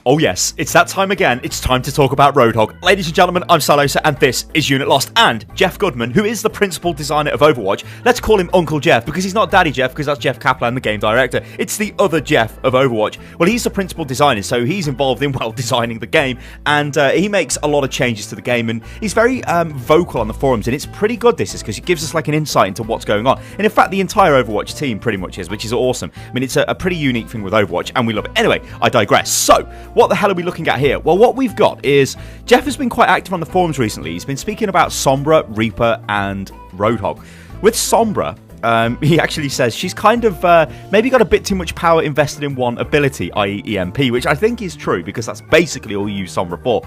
Oh yes, it's that time again. It's time to talk about Roadhog. Ladies and gentlemen, I'm Salosa, and this is Unit Lost. And Jeff Goodman, who is the principal designer of Overwatch, let's call him Uncle Jeff, because he's not Daddy Jeff, because that's Jeff Kaplan, the game director. It's the other Jeff of Overwatch. Well, he's the principal designer, so he's involved in, well, designing the game, and he makes a lot of changes to the game, and he's very vocal on the forums, and it's pretty good, this is, because it gives us like an insight into what's going on. And in fact, the entire Overwatch team pretty much is, which is awesome. I mean, it's a pretty unique thing with Overwatch, and we love it. Anyway, I digress. So, what the hell are we looking at here? Well, what we've got is Jeff has been quite active on the forums recently. He's been speaking about Sombra, Reaper, and Roadhog. With Sombra, he actually says she's kind of maybe got a bit too much power invested in one ability, i.e. EMP, which I think is true because that's basically all you use Sombra for.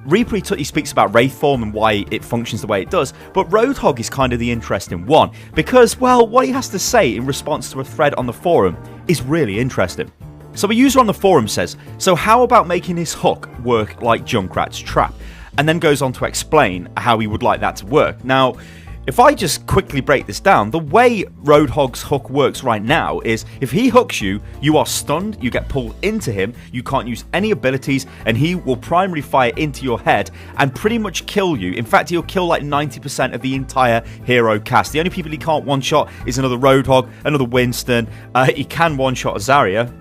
Reaper, he speaks about Wraith Form and why it functions the way it does, but Roadhog is kind of the interesting one because, well, what he has to say in response to a thread on the forum is really interesting. So a user on the forum says, so how about making his hook work like Junkrat's trap? And then goes on to explain how he would like that to work. Now, if I just quickly break this down, the way Roadhog's hook works right now is if he hooks you, you are stunned, you get pulled into him, you can't use any abilities, and he will primarily fire into your head and pretty much kill you. In fact, he'll kill like 90% of the entire hero cast. The only people he can't one-shot is another Roadhog, another Winston. He can one-shot a Zarya.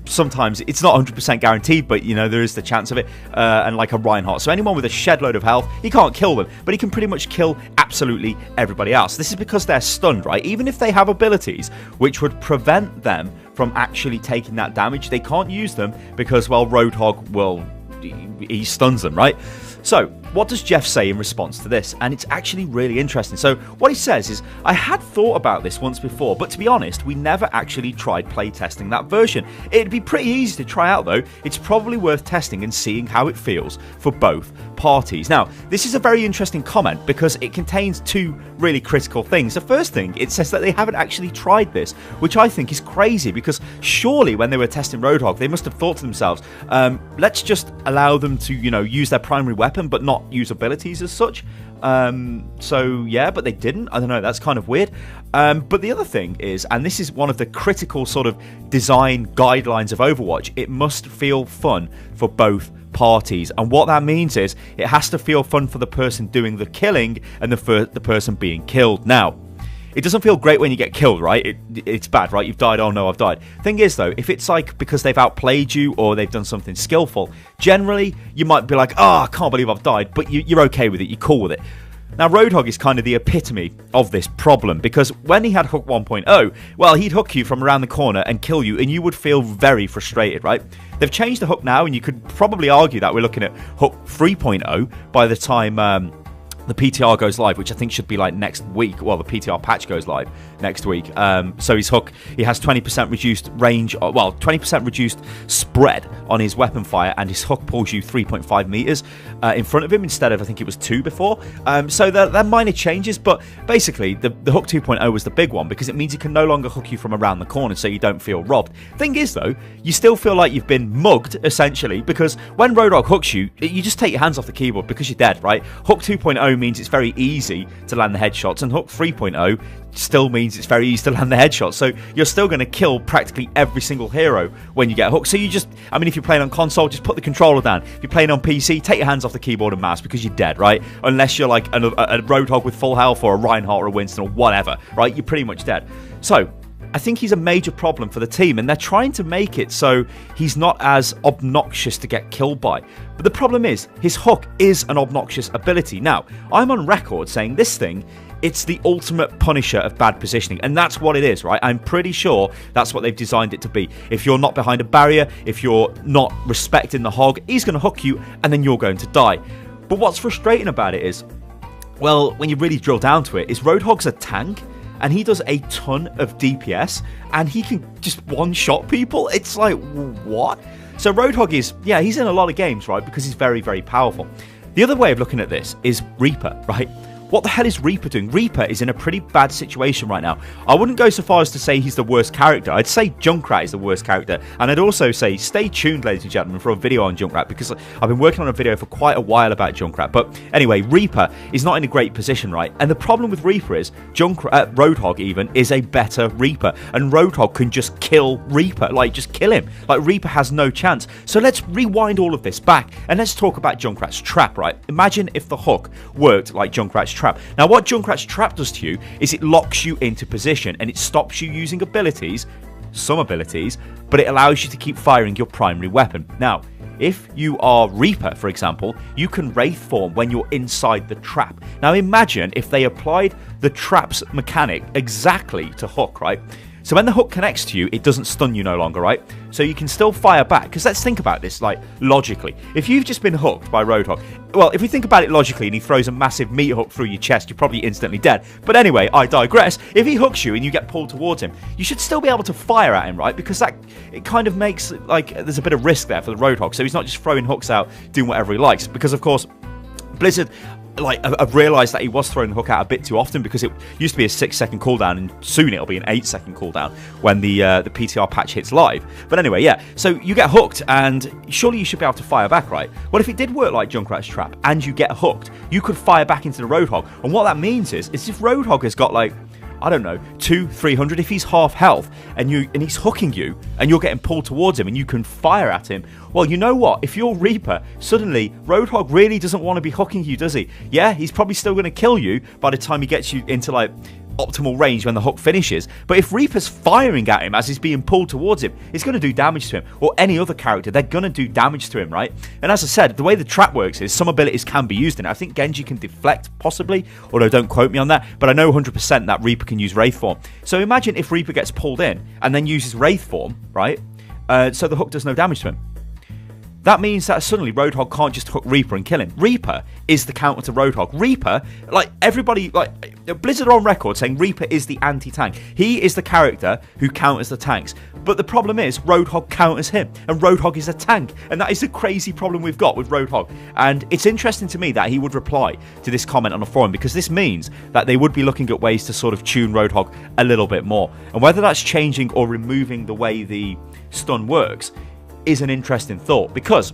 Sometimes it's not 100% guaranteed, but you know there is the chance of it, and like a Reinhardt. So anyone with a shed load of health, he can't kill them, but he can pretty much kill absolutely everybody else. This is because they're stunned, right? Even if they have abilities which would prevent them from actually taking that damage, they can't use them because, well, Roadhog will, he stuns them, right? So, what does Jeff say in response to this? And it's actually really interesting. So, what he says is, I had thought about this once before, but to be honest, we never actually tried playtesting that version. It'd be pretty easy to try out though. It's probably worth testing and seeing how it feels for both parties. Now, this is a very interesting comment because it contains two really critical things. The first thing, it says that they haven't actually tried this, which I think is crazy because surely when they were testing Roadhog, they must have thought to themselves, let's just allow them to, you know, use their primary weapon but not use abilities as such. So yeah, but they didn't. I don't know, that's kind of weird. But the other thing is, and this is one of the critical sort of design guidelines of Overwatch, it must feel fun for both parties. And what that means is it has to feel fun for the person doing the killing and the person being killed. Now, it doesn't feel great when you get killed, right? It's bad, right? You've died, oh no, I've died. Thing is, though, if it's like because they've outplayed you or they've done something skillful, generally, you might be like, oh, I can't believe I've died, but you're okay with it, you're cool with it. Now, Roadhog is kind of the epitome of this problem because when he had Hook 1.0, well, he'd hook you from around the corner and kill you, and you would feel very frustrated, right? They've changed the hook now, and you could probably argue that we're looking at Hook 3.0 by the time the PTR goes live, which I think should be like next week. Well, the PTR patch goes live next week. So his hook, he has 20% reduced range, well, 20% reduced spread on his weapon fire, and his hook pulls you 3.5 meters in front of him instead of, I think it was 2 before. So they're minor changes, but basically the hook 2.0 was the big one because it means it can no longer hook you from around the corner so you don't feel robbed. Thing is, though, you still feel like you've been mugged, essentially, because when Roadhog hooks you, you just take your hands off the keyboard because you're dead, right? Hook 2.0 means it's very easy to land the headshots, and Hook 3.0 still means it's very easy to land the headshots, so you're still going to kill practically every single hero when you get hooked. So you just, I mean, if you're playing on console, just put the controller down. If you're playing on PC, take your hands off the keyboard and mouse because you're dead, right? Unless you're like a Roadhog with full health or a Reinhardt or a Winston or whatever, right? You're pretty much dead. So I think he's a major problem for the team, and they're trying to make it so he's not as obnoxious to get killed by. But the problem is, his hook is an obnoxious ability. Now, I'm on record saying this thing, it's the ultimate punisher of bad positioning, and that's what it is, right? I'm pretty sure that's what they've designed it to be. If you're not behind a barrier, if you're not respecting the hog, he's going to hook you, and then you're going to die. But what's frustrating about it is, well, when you really drill down to it, is Roadhog's a tank, and he does a ton of DPS, and he can just one-shot people. It's like, what? So Roadhog is, yeah, he's in a lot of games, right, because he's very, very powerful. The other way of looking at this is Reaper, right? what the hell is Reaper doing? Reaper is in a pretty bad situation right now. I wouldn't go so far as to say he's the worst character. I'd say Junkrat is the worst character. And I'd also say stay tuned, ladies and gentlemen, for a video on Junkrat, because I've been working on a video for quite a while about Junkrat. But anyway, Reaper is not in a great position, right? And the problem with Reaper is Roadhog even is a better Reaper. And Roadhog can just kill Reaper, like just kill him. Like Reaper has no chance. So let's rewind all of this back and let's talk about Junkrat's trap, right? Imagine if the hook worked like Junkrat's trap. Now, what Junkrat's trap does to you is it locks you into position and it stops you using abilities, some abilities, but it allows you to keep firing your primary weapon. Now, if you are Reaper, for example, you can Wraith form when you're inside the trap. Now, imagine if they applied the trap's mechanic exactly to hook, right? So when the hook connects to you, it doesn't stun you no longer, right? So you can still fire back. Because let's think about this, like, logically. If you've just been hooked by Roadhog, well, if we think about it logically and he throws a massive meat hook through your chest, you're probably instantly dead. But anyway, I digress. If he hooks you and you get pulled towards him, you should still be able to fire at him, right? Because that, it kind of makes, like, there's a bit of risk there for the Roadhog. So he's not just throwing hooks out, doing whatever he likes. Because, of course, Blizzard, like, I've realised that he was throwing the hook out a bit too often, because it used to be a 6-second cooldown and soon it'll be an 8-second cooldown when the PTR patch hits live. But anyway, yeah, so you get hooked and surely you should be able to fire back, right? Well, if it did work like Junkrat's trap and you get hooked, you could fire back into the Roadhog. And what that means is if Roadhog has got, like, I don't know, 200-300, if he's half health and he's hooking you and you're getting pulled towards him and you can fire at him, well, you know what? If you're Reaper, suddenly Roadhog really doesn't want to be hooking you, does he? Yeah, he's probably still going to kill you by the time he gets you into, like, optimal range when the hook finishes. But if Reaper's firing at him as he's being pulled towards him, it's going to do damage to him. Or any other character, they're going to do damage to him, right? And as I said, the way the trap works is some abilities can be used in it. I think Genji can deflect, possibly, although don't quote me on that, but I know 100% that Reaper can use Wraith form. So imagine if Reaper gets pulled in and then uses Wraith form, right? So the hook does no damage to him. That means that suddenly Roadhog can't just hook Reaper and kill him. Reaper is the counter to Roadhog. Reaper, like, everybody, like, Blizzard are on record saying Reaper is the anti-tank. He is the character who counters the tanks. But the problem is Roadhog counters him, and Roadhog is a tank. And that is the crazy problem we've got with Roadhog. And it's interesting to me that he would reply to this comment on the forum, because this means that they would be looking at ways to sort of tune Roadhog a little bit more. And whether that's changing or removing the way the stun works is an interesting thought, because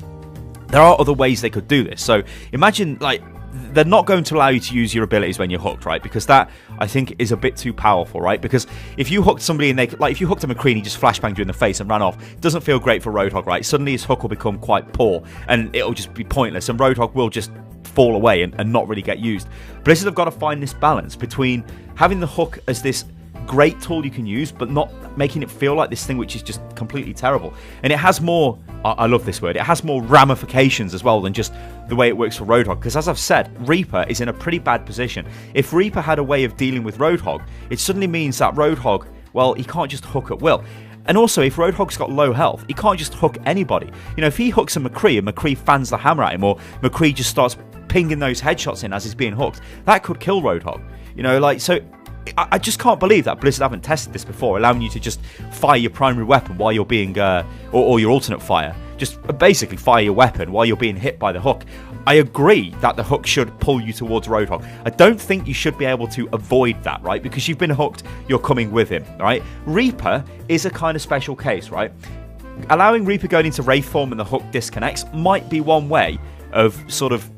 there are other ways they could do this. So imagine, like, they're not going to allow you to use your abilities when you're hooked, right? Because that, I think, is a bit too powerful, right? Because if you hooked somebody and if you hooked a McCree and he just flashbanged you in the face and ran off, it doesn't feel great for Roadhog, right? Suddenly his hook will become quite poor and it'll just be pointless, and Roadhog will just fall away and not really get used. Blizzard have got to find this balance between having the hook as this great tool you can use, but not making it feel like this thing which is just completely terrible. And it has more, I love this word, it has more ramifications as well than just the way it works for Roadhog. Because as I've said, Reaper is in a pretty bad position. If Reaper had a way of dealing with Roadhog, it suddenly means that Roadhog, well, he can't just hook at will. And also, if Roadhog's got low health, he can't just hook anybody. You know, if he hooks a McCree and McCree fans the hammer at him, or McCree just starts pinging those headshots in as he's being hooked, that could kill Roadhog. You know, like, so I just can't believe that Blizzard haven't tested this before, allowing you to just fire your primary weapon while you're being, or your alternate fire. Just basically fire your weapon while you're being hit by the hook. I agree that the hook should pull you towards Roadhog. I don't think you should be able to avoid that, right? Because you've been hooked, you're coming with him, right? Reaper is a kind of special case, right? Allowing Reaper going into Wraith form and the hook disconnects might be one way of sort of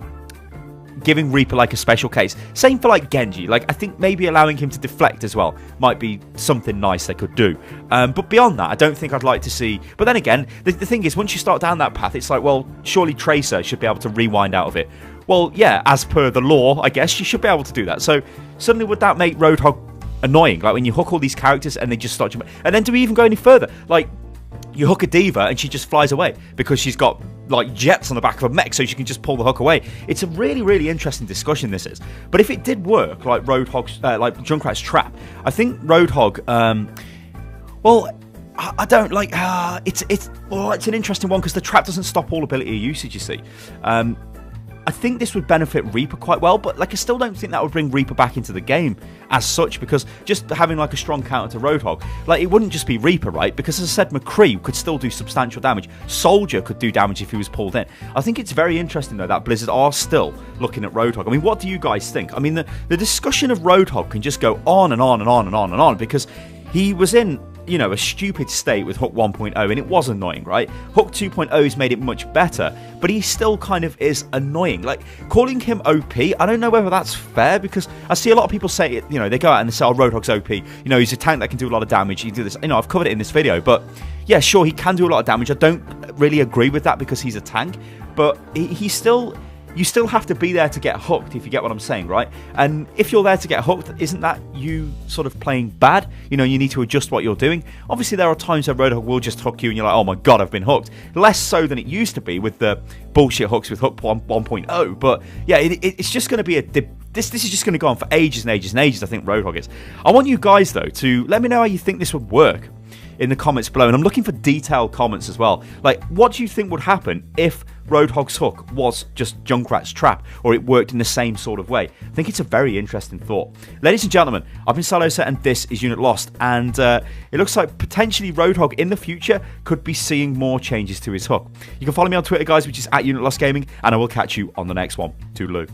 giving Reaper like a special case. Same for like Genji. Like, I think maybe allowing him to deflect as well might be something nice they could do. But beyond that, I don't think I'd like to see. But then again, the thing is, once you start down that path, it's like, well, surely Tracer should be able to rewind out of it. Well, yeah, as per the law, I guess you should be able to do that. So suddenly, would that make Roadhog annoying? Like, when you hook all these characters and they just start jumping. And then do we even go any further? Like, you hook a diva and she just flies away because she's got like jets on the back of a mech, so she can just pull the hook away. It's a really, really interesting discussion, this is. But if it did work like Roadhog's, like Junkrat's trap, I think Roadhog, well, I don't like. It's an interesting one because the trap doesn't stop all ability usage, you see. And I think this would benefit Reaper quite well, but like I still don't think that would bring Reaper back into the game as such, because just having like a strong counter to Roadhog, like it wouldn't just be Reaper, right? Because as I said, McCree could still do substantial damage. Soldier could do damage if he was pulled in. I think it's very interesting though that Blizzard are still looking at Roadhog. I mean, what do you guys think? I mean, the discussion of Roadhog can just go on and on and on and on and on, because he was in, you know, a stupid state with Hook 1.0, and it was annoying, right? Hook 2.0 has made it much better, but he still kind of is annoying. Like, calling him OP, I don't know whether that's fair, because I see a lot of people say it, you know, they go out and they say, oh, Roadhog's OP. You know, he's a tank that can do a lot of damage. He do this, you know, I've covered it in this video, but yeah, sure, he can do a lot of damage. I don't really agree with that because he's a tank, but he's still... You still have to be there to get hooked, if you get what I'm saying, right? And if you're there to get hooked, isn't that you sort of playing bad? You know, you need to adjust what you're doing. Obviously, there are times where Roadhog will just hook you and you're like, oh my god, I've been hooked. Less so than it used to be with the bullshit hooks with Hook 1.0. But yeah, it's just going to be this is just going to go on for ages and ages and ages, I think Roadhog is. I want you guys, though, to let me know how you think this would work in the comments below, and I'm looking for detailed comments as well. Like, what do you think would happen if Roadhog's hook was just Junkrat's trap, or it worked in the same sort of way? I think it's a very interesting thought. Ladies and gentlemen, I've been Salosa, and this is Unit Lost, and it looks like potentially Roadhog in the future could be seeing more changes to his hook. You can follow me on Twitter, guys, which is @Unit Lost Gaming, and I will catch you on the next one. Toodaloo.